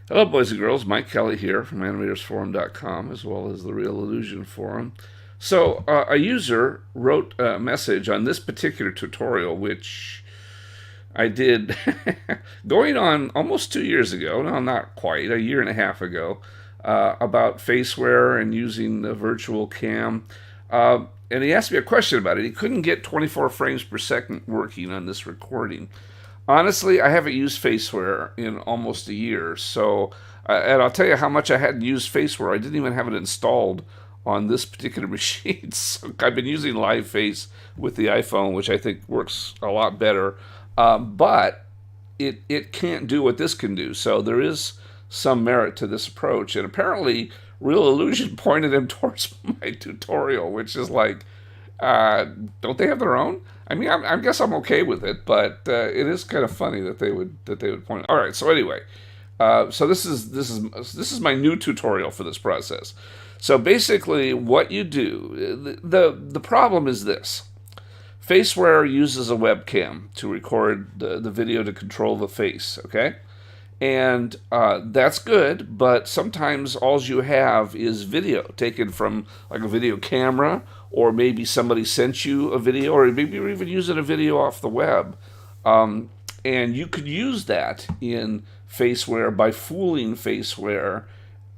Hello, boys and girls. Mike Kelly here from AnimatorSforum.com, as well as the Real Illusion Forum. So, a user wrote a message on this particular tutorial, which I did going on almost 2 years ago. No, not quite, a year and a half ago, about Faceware and using the virtual cam. And he asked me a question about it. He couldn't get 24 frames per second working on this recording. Honestly, I haven't used Faceware in almost a year. So, and I'll tell you how much I hadn't used Faceware. I didn't even have it installed on this particular machine. So I've been using Live Face with the iPhone, which I think works a lot better. But it can't do what this can do. So there is some merit to this approach. And apparently, Real Illusion pointed him towards my tutorial, which is like, don't they have their own? I mean, I guess I'm okay with it, but it is kind of funny that they would point. All right, so anyway, so this is my new tutorial for this process. So basically, what you do, the problem is this: Faceware uses a webcam to record the video to control the face. Okay, and that's good, but sometimes all you have is video taken from like a video camera, or maybe somebody sent you a video, or maybe you're even using a video off the web. And you could use that in Faceware by fooling Faceware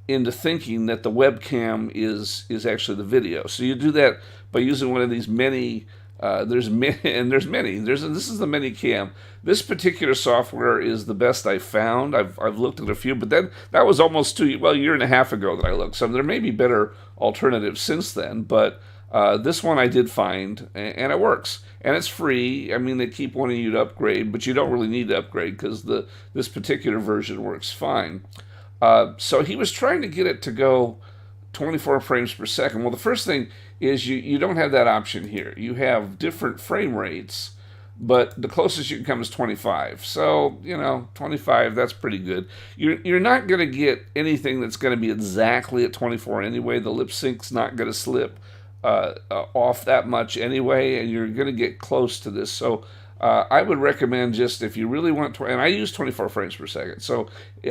into thinking that the webcam is actually the video. So you do that by using one of these many. There's many, and there's many. This is the ManyCam. This particular software is the best I found. I've looked at a few, but then that was almost a year and a half ago that I looked. So there may be better alternatives since then, but this one I did find, and it works, and it's free. I mean, they keep wanting you to upgrade, but you don't really need to upgrade because this particular version works fine. So he was trying to get it to go 24 frames per second. Well, the first thing is you don't have that option here. You have different frame rates, but the closest you can come is 25. So, 25, that's pretty good. You're not going to get anything that's going to be exactly at 24 anyway. The lip sync's not going to slip off that much anyway, and you're going to get close to this. So I would recommend, just if you really want to, and I use 24 frames per second, so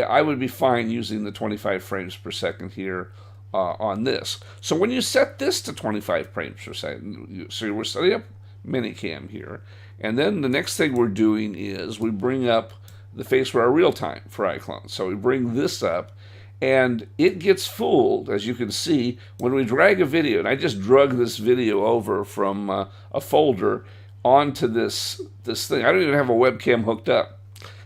I would be fine using the 25 frames per second here on this. So when you set this to 25 frames per second, so we're setting up ManyCam here, and then the next thing we're doing is we bring up the Faceware real time for iClone. So we bring this up, and it gets fooled, as you can see, when we drag a video. And I just drug this video over from a folder onto this thing. I don't even have a webcam hooked up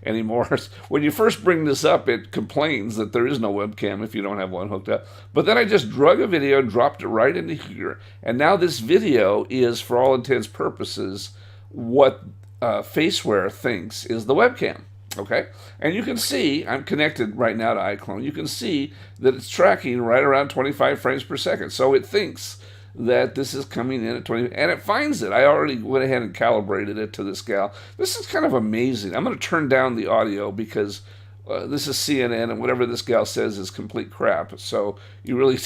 anymore. When you first bring this up, it complains that there is no webcam if you don't have one hooked up. But then I just drug a video and dropped it right into here. And now this video is, for all intents and purposes, what Faceware thinks is the webcam. Okay? And you can see, I'm connected right now to iClone, you can see that it's tracking right around 25 frames per second. So it thinks that this is coming in at 20, and it finds it. I already went ahead and calibrated it to this gal. This is kind of amazing. I'm going to turn down the audio because this is CNN, and whatever this gal says is complete crap. So it really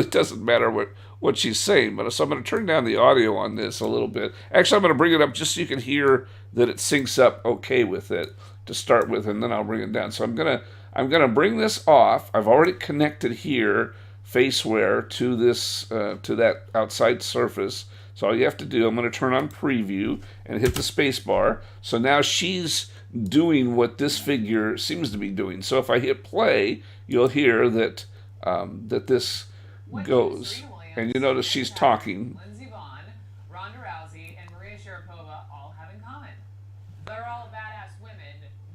doesn't matter what she's saying. But so I'm going to turn down the audio on this a little bit. Actually, I'm going to bring it up just so you can hear that it syncs up okay with it to start with, and then I'll bring it down. So I'm gonna bring this off. I've already connected here Faceware to this to that outside surface. So all you have to do, I'm going to turn on preview and hit the space bar. So now she's doing what this figure seems to be doing. So if I hit play, you'll hear that that this goes, and you notice she's talking. Lindsey Vonn, Ronda Rousey, and Maria Sharapova all have in common. They're all badass women,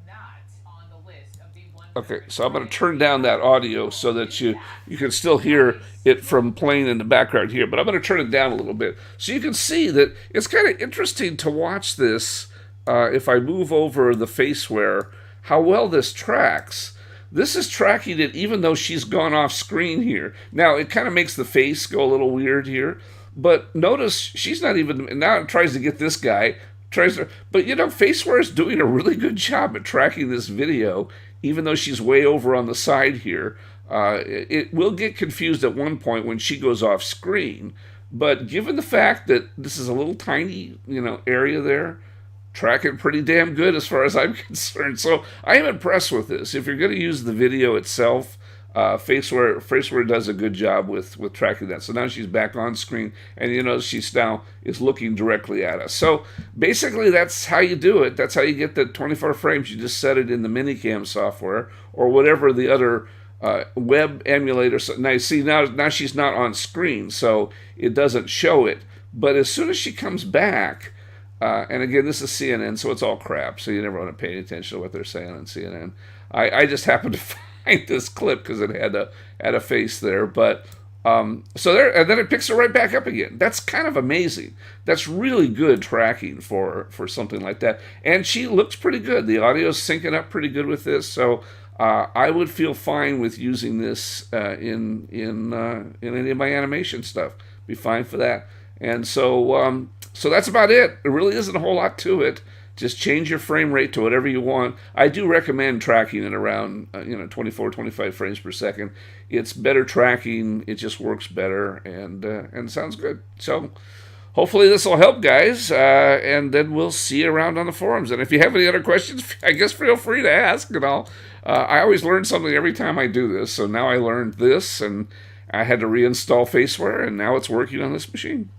not on the list of the 100. Okay, so I'm going to turn down that audio so that you can still hear it from playing in the background here, but I'm going to turn it down a little bit. So you can see that it's kind of interesting to watch this if I move over the Faceware, how well this tracks. This is tracking it even though she's gone off screen here. Now, it kind of makes the face go a little weird here, but notice she's not even, now it tries to get this guy, but Faceware is doing a really good job at tracking this video, even though she's way over on the side here. It will get confused at one point when she goes off screen, but given the fact that this is a little tiny, area there, tracking pretty damn good as far as I'm concerned. So I am impressed with this. If you're going to use the video itself, Faceware does a good job with tracking that. So now she's back on screen, and you know she's now is looking directly at us. So basically, that's how you do it. That's how you get the 24 frames. You just set it in the Minicam software or whatever the other web emulator. So now you see now she's not on screen, so it doesn't show it. But as soon as she comes back, and again, this is CNN, so it's all crap. So you never want to pay attention to what they're saying on CNN. I just happened to find this clip because it had a face there, but so there, and then it picks her right back up again. That's kind of amazing. That's really good tracking for something like that. And she looks pretty good. The audio's syncing up pretty good with this, so I would feel fine with using this in any of my animation stuff. Be fine for that. And so that's about it. There really isn't a whole lot to it. Just change your frame rate to whatever you want. I do recommend tracking it around 24, 25 frames per second. It's better tracking. It just works better and sounds good. So hopefully this will help, guys. And then we'll see you around on the forums. And if you have any other questions, I guess feel free to ask. I always learn something every time I do this. So now I learned this, and I had to reinstall Faceware, and now it's working on this machine.